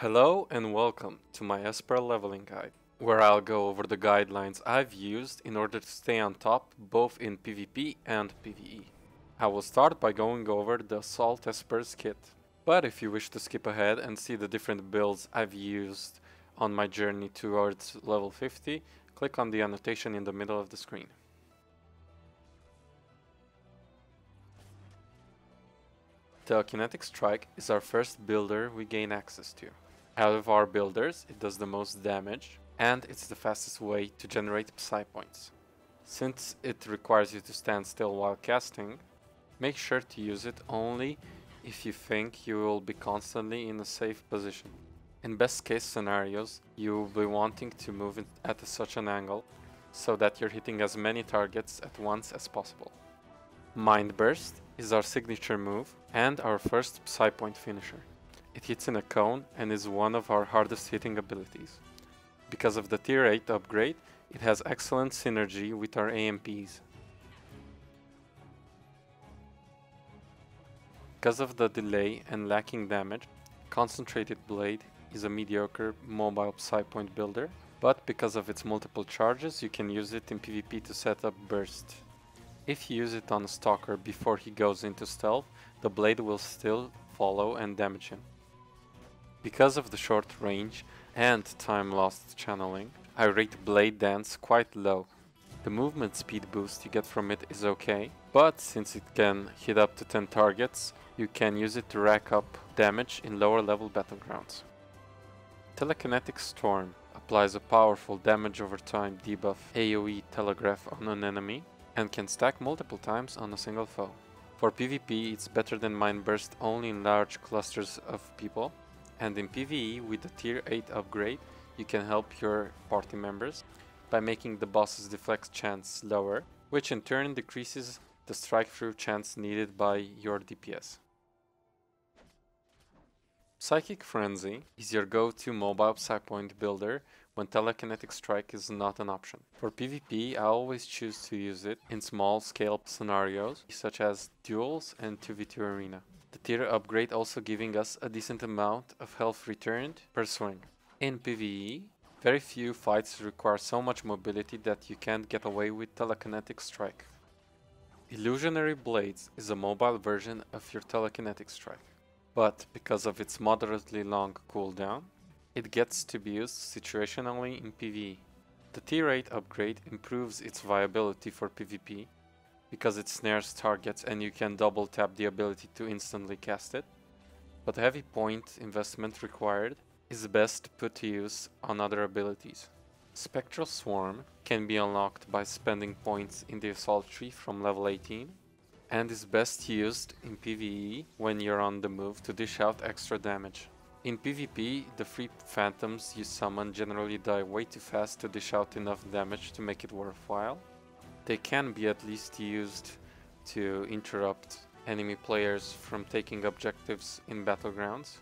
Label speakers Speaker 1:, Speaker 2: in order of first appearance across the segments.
Speaker 1: Hello and welcome to my Esper leveling guide, where I'll go over the guidelines I've used in order to stay on top both in PvP and PvE. I will start by going over the Assault Esper's kit, but if you wish to skip ahead and see the different builds I've used on my journey towards level 50, click on the annotation in the middle of the screen. Telekinetic Strike is our first builder we gain access to. Out of our builders, it does the most damage, and it's the fastest way to generate Psy points. Since it requires you to stand still while casting, make sure to use it only if you think you will be constantly in a safe position. In best case scenarios, you will be wanting to move at such an angle so that you're hitting as many targets at once as possible. Mind Burst is our signature move and our first Psy point finisher. It hits in a cone and is one of our hardest hitting abilities. Because of the tier 8 upgrade, it has excellent synergy with our AMPs. Because of the delay and lacking damage, Concentrated Blade is a mediocre mobile Psy point builder, but because of its multiple charges, you can use it in PvP to set up Burst. If you use it on a stalker before he goes into stealth, the blade will still follow and damage him. Because of the short range and time lost channeling, I rate Blade Dance quite low. The movement speed boost you get from it is okay, but since it can hit up to 10 targets, you can use it to rack up damage in lower level battlegrounds. Telekinetic Storm applies a powerful damage over time debuff AoE telegraph on an enemy, and can stack multiple times on a single foe. For PvP, it's better than Mind Burst only in large clusters of people, and in PvE with the tier 8 upgrade, you can help your party members by making the boss's deflect chance lower, which in turn decreases the strike through chance needed by your DPS. Psychic Frenzy is your go-to mobile Psy point builder when Telekinetic Strike is not an option. For PvP, I always choose to use it in small scale scenarios such as duels and 2v2 arena. The tier upgrade also giving us a decent amount of health returned per swing. In PvE, very few fights require so much mobility that you can't get away with Telekinetic Strike. Illusionary Blades is a mobile version of your Telekinetic Strike, but because of its moderately long cooldown, it gets to be used situationally in PvE. The tier 8 upgrade improves its viability for PvP because it snares targets and you can double tap the ability to instantly cast it, but heavy point investment required is best put to use on other abilities. Spectral Swarm can be unlocked by spending points in the assault tree from level 18 and is best used in PvE when you're on the move to dish out extra damage. In PvP, the free phantoms you summon generally die way too fast to dish out enough damage to make it worthwhile. They can be at least used to interrupt enemy players from taking objectives in battlegrounds,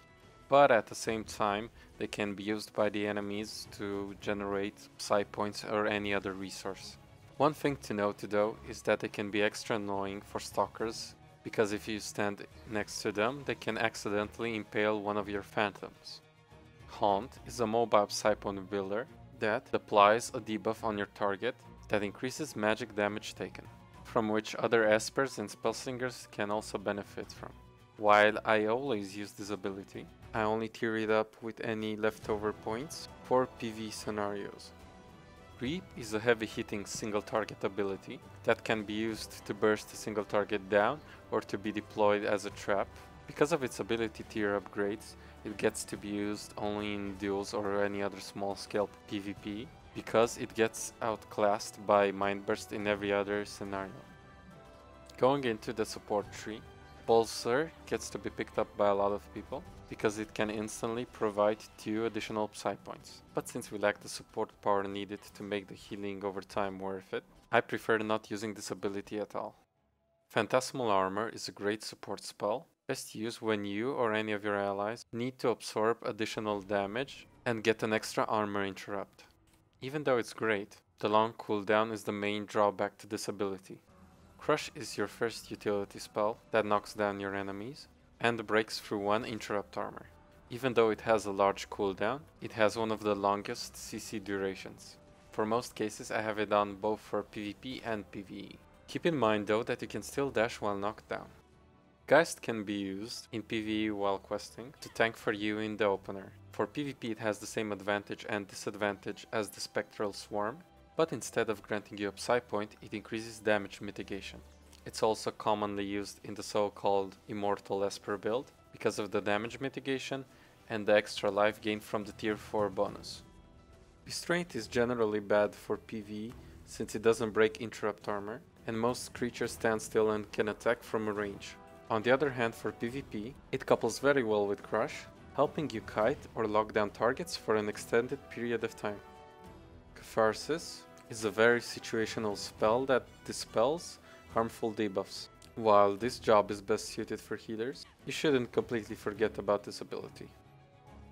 Speaker 1: but at the same time they can be used by the enemies to generate Psy points or any other resource. One thing to note though is that they can be extra annoying for stalkers, because if you stand next to them, they can accidentally impale one of your phantoms. Haunt is a mobile Psy point builder that applies a debuff on your target that increases magic damage taken, from which other Espers and Spellslingers can also benefit from. While I always use this ability, I only tier it up with any leftover points for PvE scenarios. Reap is a heavy-hitting single-target ability that can be used to burst a single target down or to be deployed as a trap. Because of its ability tier upgrades, it gets to be used only in duels or any other small-scale PvP, because it gets outclassed by Mind Burst in every other scenario. Going into the support tree, Bolster gets to be picked up by a lot of people, because it can instantly provide 2 additional Psy points. But since we lack the support power needed to make the healing over time worth it, I prefer not using this ability at all. Phantasmal Armor is a great support spell, best used when you or any of your allies need to absorb additional damage and get an extra armor interrupt. Even though it's great, the long cooldown is the main drawback to this ability. Crush is your first utility spell that knocks down your enemies and breaks through 1 interrupt armor. Even though it has a large cooldown, it has one of the longest CC durations. For most cases I have it on both for PvP and PvE. Keep in mind though that you can still dash while knocked down. Geist can be used in PvE while questing to tank for you in the opener. For PvP it has the same advantage and disadvantage as the Spectral Swarm, but instead of granting you a Psy point, it increases damage mitigation. It's also commonly used in the so-called Immortal Esper build because of the damage mitigation and the extra life gained from the tier 4 bonus. Restraint is generally bad for PvE since it doesn't break interrupt armor, and most creatures stand still and can attack from a range. On the other hand, for PvP, it couples very well with Crush, helping you kite or lock down targets for an extended period of time. Catharsis is a very situational spell that dispels harmful debuffs. While this job is best suited for healers, you shouldn't completely forget about this ability.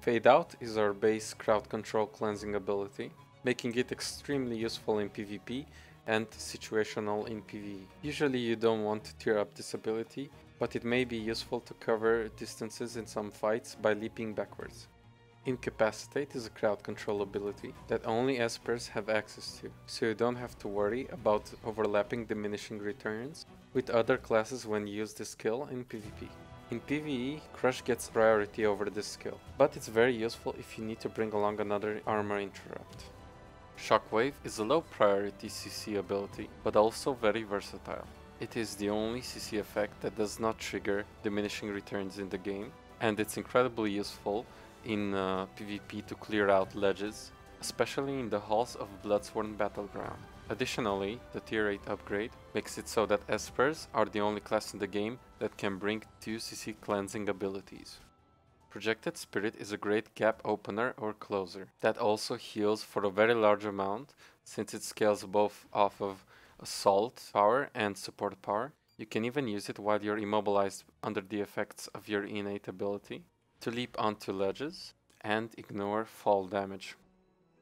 Speaker 1: Fade Out is our base crowd control cleansing ability, making it extremely useful in PvP and situational in PvE. Usually you don't want to tier up this ability, but it may be useful to cover distances in some fights by leaping backwards. Incapacitate is a crowd control ability that only Espers have access to, so you don't have to worry about overlapping diminishing returns with other classes when you use this skill in PvP. In PvE, Crush gets priority over this skill, but it's very useful if you need to bring along another armor interrupt. Shockwave is a low priority CC ability, but also very versatile. It is the only CC effect that does not trigger diminishing returns in the game, and it's incredibly useful in PvP to clear out ledges, especially in the halls of Bloodsworn Battleground. Additionally, the tier 8 upgrade makes it so that Espers are the only class in the game that can bring 2 CC cleansing abilities. Projected Spirit is a great gap opener or closer that also heals for a very large amount since it scales both off of assault power and support power. You can even use it while you're immobilized under the effects of your innate ability to leap onto ledges and ignore fall damage.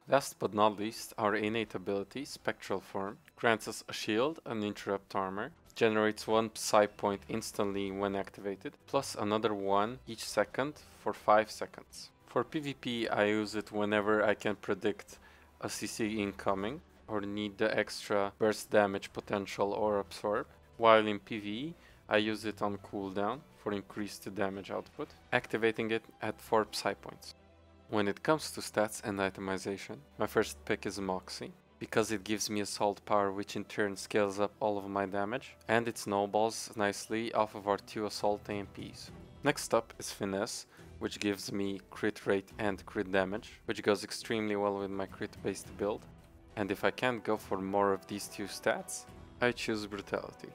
Speaker 1: Last but not least, our innate ability, Spectral Form, grants us a shield, an interrupt armor, generates 1 Psy point instantly when activated, plus another 1 each second for 5 seconds. For PvP I use it whenever I can predict a CC incoming or need the extra burst damage potential or absorb, while in PvE I use it on cooldown for increased damage output, activating it at 4 Psy points. When it comes to stats and itemization, my first pick is Moxie, because it gives me assault power which in turn scales up all of my damage, and it snowballs nicely off of our 2 assault AMPs. Next up is Finesse, which gives me crit rate and crit damage, which goes extremely well with my crit based build, and if I can't go for more of these 2 stats, I choose Brutality.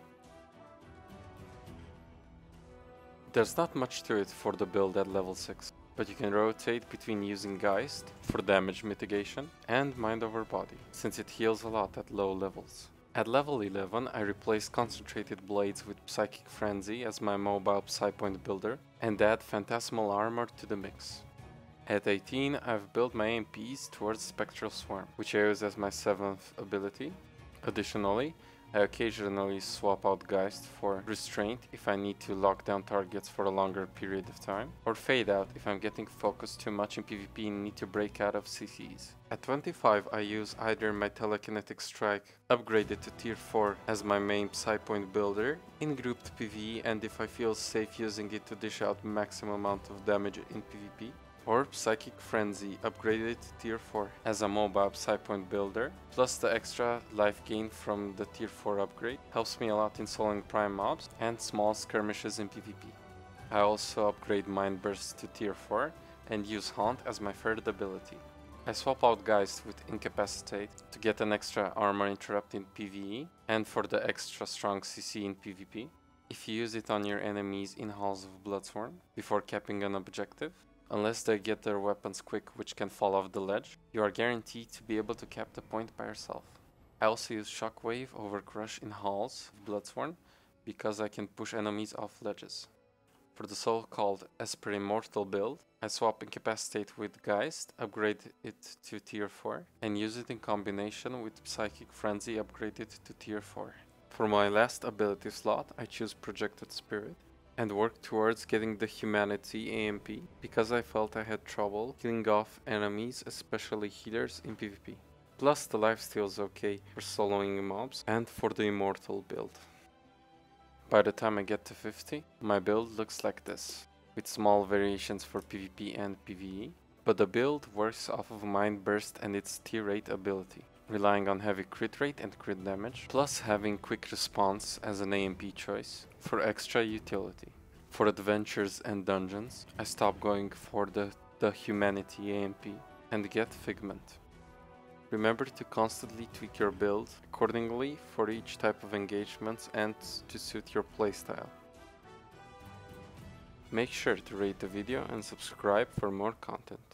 Speaker 1: There's not much to it for the build at level 6, but you can rotate between using Geist for damage mitigation and Mind over Body, since it heals a lot at low levels. At level 11 I replace Concentrated Blades with Psychic Frenzy as my mobile Psy point builder and add Phantasmal Armor to the mix. At 18 I've built my AMPs towards Spectral Swarm, which I use as my 7th ability. Additionally, I occasionally swap out Geist for Restraint if I need to lock down targets for a longer period of time, or Fade Out if I'm getting focused too much in PvP and need to break out of CCs. At 25 I use either my Telekinetic Strike, upgraded to tier 4 as my main Psy point builder in grouped PvE, and if I feel safe using it to dish out maximum amount of damage in PvP, or Psychic Frenzy, upgraded to tier 4 as a mobile Psy point builder, plus the extra life gain from the tier 4 upgrade helps me a lot in soloing prime mobs and small skirmishes in PvP. I also upgrade Mind Burst to tier 4 and use Haunt as my 3rd ability. I swap out Geist with Incapacitate to get an extra armor interrupt in PvE and for the extra strong CC in PvP, if you use it on your enemies in Halls of Bloodsworn before capping an objective. Unless they get their weapons quick, which can fall off the ledge, you are guaranteed to be able to cap the point by yourself. I also use Shockwave over Crush in Halls of Bloodsworn because I can push enemies off ledges. For the so-called Esper Immortal build, I swap Incapacitate with Geist, upgrade it to tier 4, and use it in combination with Psychic Frenzy upgraded to tier 4. For my last ability slot, I choose Projected Spirit, and worked towards getting the Humanity AMP because I felt I had trouble killing off enemies, especially healers in PvP. Plus the lifesteal's okay for soloing mobs and for the Immortal build. By the time I get to 50, my build looks like this, with small variations for PvP and PvE, but the build works off of Mind Burst and its tier 8 ability, relying on heavy crit rate and crit damage, plus having quick response as an AMP choice for extra utility. For adventures and dungeons, I stop going for the Humanity AMP and get Figment. Remember to constantly tweak your build accordingly for each type of engagements and to suit your playstyle. Make sure to rate the video and subscribe for more content.